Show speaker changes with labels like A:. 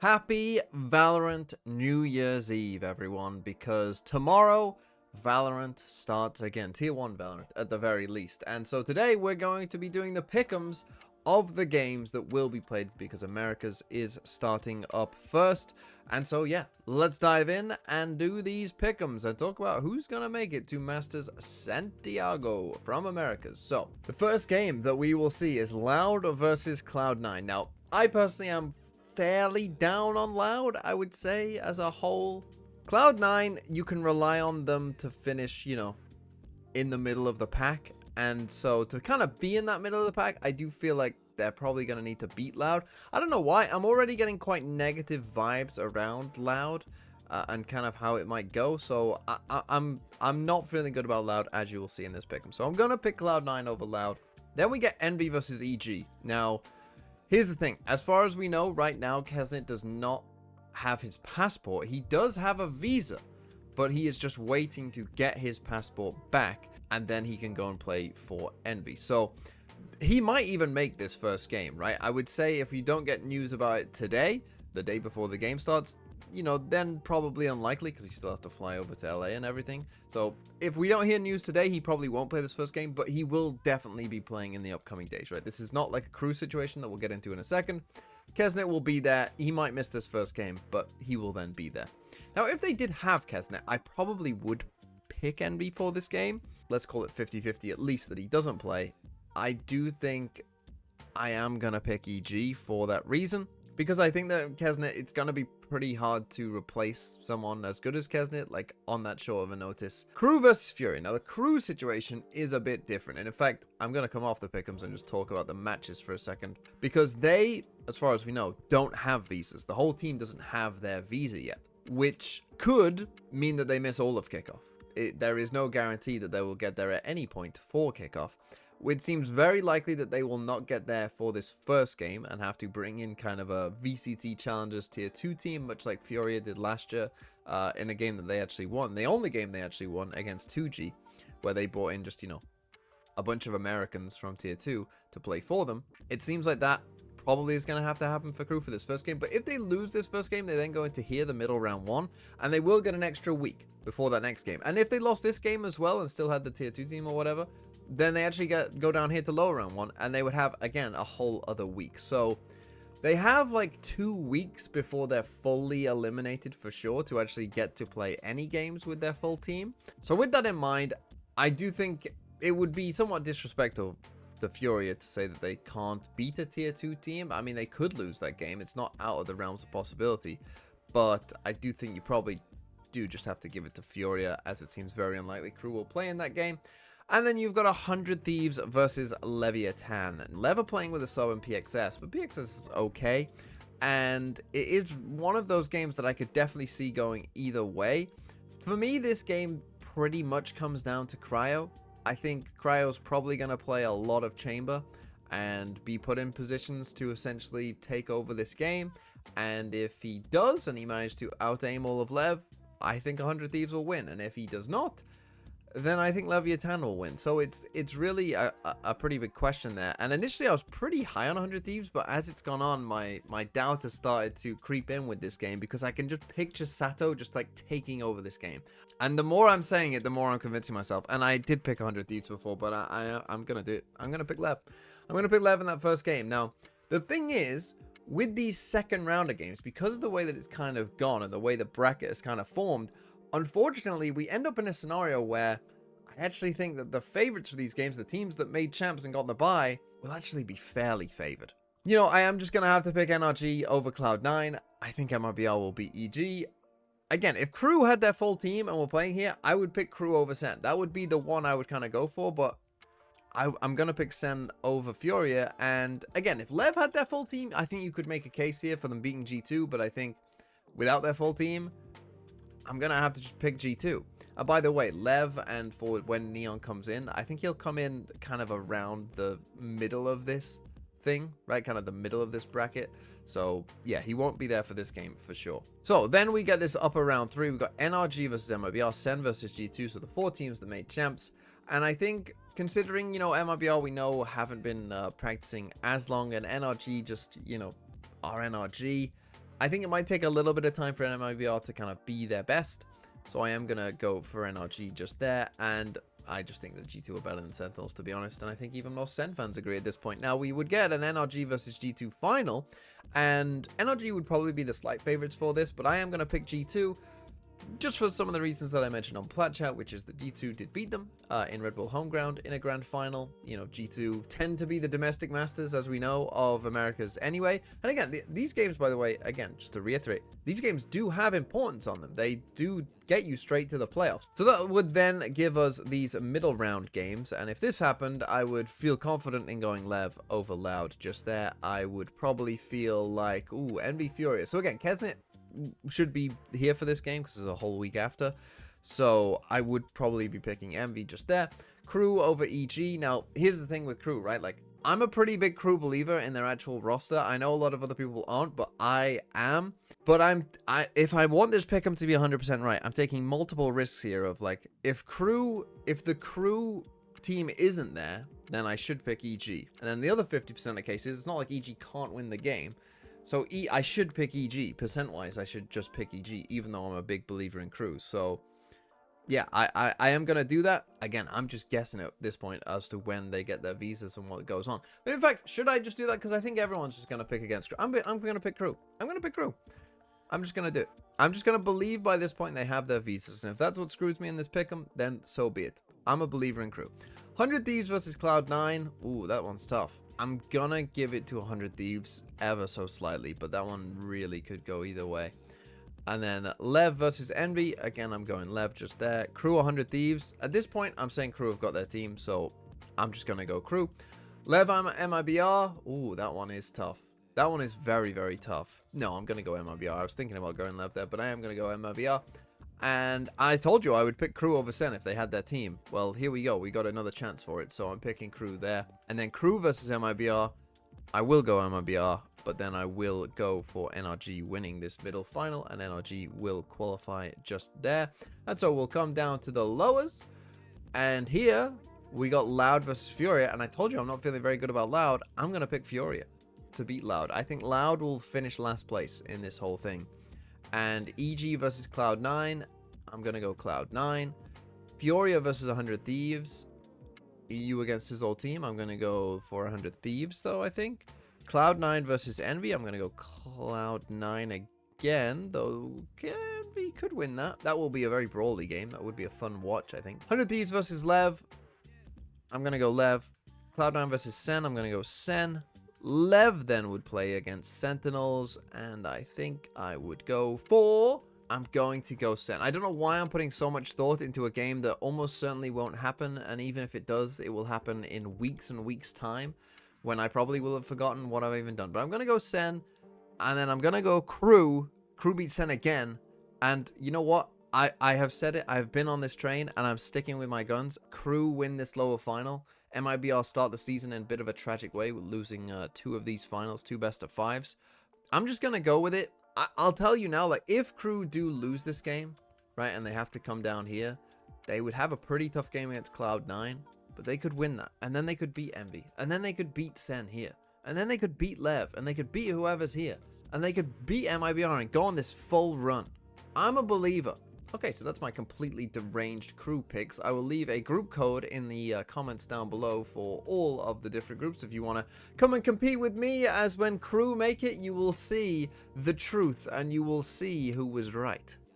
A: Happy Valorant New Year's Eve, everyone, because tomorrow Valorant starts again, Tier 1 Valorant at the very least. And so today we're going to be doing the pickems of the games that will be played because America's is starting up first. And so yeah, let's dive in and do these pickems and talk about who's going to make it to Masters Santiago from Americas. So the first game that we will see is Loud versus Cloud9. Now, I personally am fairly down on Loud, I would say, as a whole. Cloud9, you can rely on them to finish, in the middle of the pack. And so to kind of be in that middle of the pack, I do feel like they're probably going to need to beat Loud. I don't know why. I'm already getting quite negative vibes around Loud and kind of how it might go. So I'm not feeling good about Loud, as you will see in this pick. So I'm going to pick Cloud9 over Loud. Then we get Envy versus EG. Now, here's the thing. As far as we know, right now, Kesnet does not have his passport. He does have a visa, but he is just waiting to get his passport back, and then he can go and play for Envy. So he might even make this first game, right? I would say if you don't get news about it today, the day before the game starts, then probably unlikely because he still has to fly over to LA and everything. So if we don't hear news today, he probably won't play this first game, but he will definitely be playing in the upcoming days, right? This is not like a crew situation that we'll get into in a second. Kesnet will be there. He might miss this first game, but he will then be there. Now, if they did have Kesnet, I probably would pick Envy for this game. Let's call it 50-50 at least that he doesn't play. I do think I am going to pick EG for that reason. Because I think that Kesnet, it's going to be pretty hard to replace someone as good as Kesnet, like on that short of a notice. Crew versus Furia. Now, the crew situation is a bit different. And in fact, I'm going to come off the pickems and just talk about the matches for a second. Because they, as far as we know, don't have visas. The whole team doesn't have their visa yet, which could mean that they miss all of Kickoff. There is no guarantee that they will get there at any point for Kickoff. It seems very likely that they will not get there for this first game and have to bring in kind of a VCT Challengers Tier 2 team, much like Furia did last year in a game that they actually won. The only game they actually won against 2G, where they brought in just, a bunch of Americans from Tier 2 to play for them. It seems like that probably is going to have to happen for Crew for this first game. But if they lose this first game, they then go into here, the middle round 1, and they will get an extra week before that next game. And if they lost this game as well and still had the Tier 2 team or whatever, then they actually go down here to lower round 1, and they would have, again, a whole other week. So they have like 2 weeks before they're fully eliminated for sure to actually get to play any games with their full team. So with that in mind, I do think it would be somewhat disrespectful to Furia to say that they can't beat a Tier 2 team. I mean, they could lose that game. It's not out of the realms of possibility. But I do think you probably do just have to give it to Furia, as it seems very unlikely Crew will play in that game. And then you've got 100 Thieves versus Leviathan. And Lev are playing with a sub and PXS, but PXS is okay. And it is one of those games that I could definitely see going either way. For me, this game pretty much comes down to Cryo. I think Cryo's probably going to play a lot of Chamber and be put in positions to essentially take over this game. And if he does, and he managed to out-aim all of Lev, I think 100 Thieves will win. And if he does not, then I think Leviathan will win. So it's really a pretty big question there. And initially I was pretty high on 100 Thieves, but as it's gone on, my doubt has started to creep in with this game, because I can just picture Sato just like taking over this game. And the more I'm saying it, the more I'm convincing myself. And I did pick 100 Thieves before, but I'm going to do it. I'm going to pick Lev. I'm going to pick Lev in that first game. Now, the thing is, with these second rounder games, because of the way that it's kind of gone and the way the bracket is kind of formed, unfortunately, we end up in a scenario where I actually think that the favorites for these games, the teams that made champs and got the bye, will actually be fairly favored. I am just going to have to pick NRG over Cloud9. I think MRBL will beat EG. Again, if Crew had their full team and were playing here, I would pick Crew over Sen. That would be the one I would kind of go for, but I'm going to pick Sen over Furia. And again, if Lev had their full team, I think you could make a case here for them beating G2, but I think without their full team, I'm going to have to just pick G2. By the way, Lev, and for when Neon comes in, I think he'll come in kind of around the middle of this thing, right? Kind of the middle of this bracket. So, yeah, he won't be there for this game for sure. So, then we get this upper round 3. We've got NRG versus MRBR, Sen versus G2. So, the 4 teams that made champs. And I think, considering, MRBR we know haven't been practicing as long, and NRG just, are NRG, I think it might take a little bit of time for MIBR to kind of be their best. So I am going to go for NRG just there. And I just think that G2 are better than Sentinels, to be honest. And I think even most Sen fans agree at this point. Now, we would get an NRG versus G2 final. And NRG would probably be the slight favorites for this. But I am going to pick G2. Just for some of the reasons that I mentioned on Plat Chat, which is that G2 did beat them in Red Bull home ground in a grand final. You know, G2 tend to be the domestic masters, as we know, of Americas anyway. And again, these games, by the way, again, just to reiterate, these games do have importance on them. They do get you straight to the playoffs. So that would then give us these middle round games. And if this happened, I would feel confident in going Lev over Loud just there. I would probably feel like, ooh, Envy Furia. So again, Kesnet should be here for this game because it's a whole week after, so I would probably be picking Envy just there. Crew over EG. Now here's the thing with Crew, right? Like, I'm a pretty big Crew believer in their actual roster. I know a lot of other people aren't, but I am. But if I want this pick'em to be 100% right, I'm taking multiple risks here of like, if the Crew team isn't there, then I should pick EG. And then the other 50% of cases, it's not like EG can't win the game. So I should pick EG. Percent-wise, I should just pick EG, even though I'm a big believer in Crew. So, yeah, I am going to do that. Again, I'm just guessing at this point as to when they get their visas and what goes on. But in fact, should I just do that? Because I think everyone's just going to pick against Crew. I'm going to pick Crew. I'm going to pick Crew. I'm just going to do it. I'm just going to believe by this point they have their visas. And if that's what screws me in this pick'em, then so be it. I'm a believer in Crew. 100 Thieves versus Cloud9. Ooh, that one's tough. I'm gonna give it to 100 Thieves ever so slightly, but that one really could go either way. And then Lev versus Envy. Again, I'm going Lev just there. Crew 100 Thieves. At this point, I'm saying Crew have got their team, so I'm just gonna go Crew. Lev MIBR. Ooh, that one is tough. That one is very, very tough. No, I'm gonna go MIBR. I was thinking about going Lev there, but I am gonna go MIBR. And I told you I would pick Crew over Sen if they had their team. Well, here we go. We got another chance for it. So I'm picking Crew there. And then Crew versus MIBR. I will go MIBR, but then I will go for NRG winning this middle final. And NRG will qualify just there. And so we'll come down to the lowers. And here we got Loud versus Furia. And I told you I'm not feeling very good about Loud. I'm going to pick Furia to beat Loud. I think Loud will finish last place in this whole thing. And EG versus Cloud9, I'm going to go Cloud9. Furia versus 100 Thieves. EU against his old team, I'm going to go for 100 Thieves, though, I think. Cloud9 versus Envy, I'm going to go Cloud9 again, though Envy could win that. That will be a very brawly game. That would be a fun watch, I think. 100 Thieves versus Lev. I'm going to go Lev. Cloud9 versus Sen, I'm going to go Sen. Lev then would play against Sentinels, and I think I would go for... I'm going to go Sen. I don't know why I'm putting so much thought into a game that almost certainly won't happen, and even if it does, it will happen in weeks and weeks' time, when I probably will have forgotten what I've even done. But I'm going to go Sen, and then I'm going to go Crew. Crew beat Sen again, and you know what? I have said it. I've been on this train, and I'm sticking with my guns. Crew win this lower final. MIBR start the season in a bit of a tragic way with losing 2 of these finals, 2 best of 5s. I'm just going to go with it. I'll tell you now, like, if Crew do lose this game, right, and they have to come down here, they would have a pretty tough game against Cloud9, but they could win that. And then they could beat Envy. And then they could beat Sen here. And then they could beat Lev. And they could beat whoever's here. And they could beat MIBR and go on this full run. I'm a believer. Okay, so that's my completely deranged Crew picks. I will leave a group code in the comments down below for all of the different groups if you want to come and compete with me, as when Crew make it, you will see the truth and you will see who was right.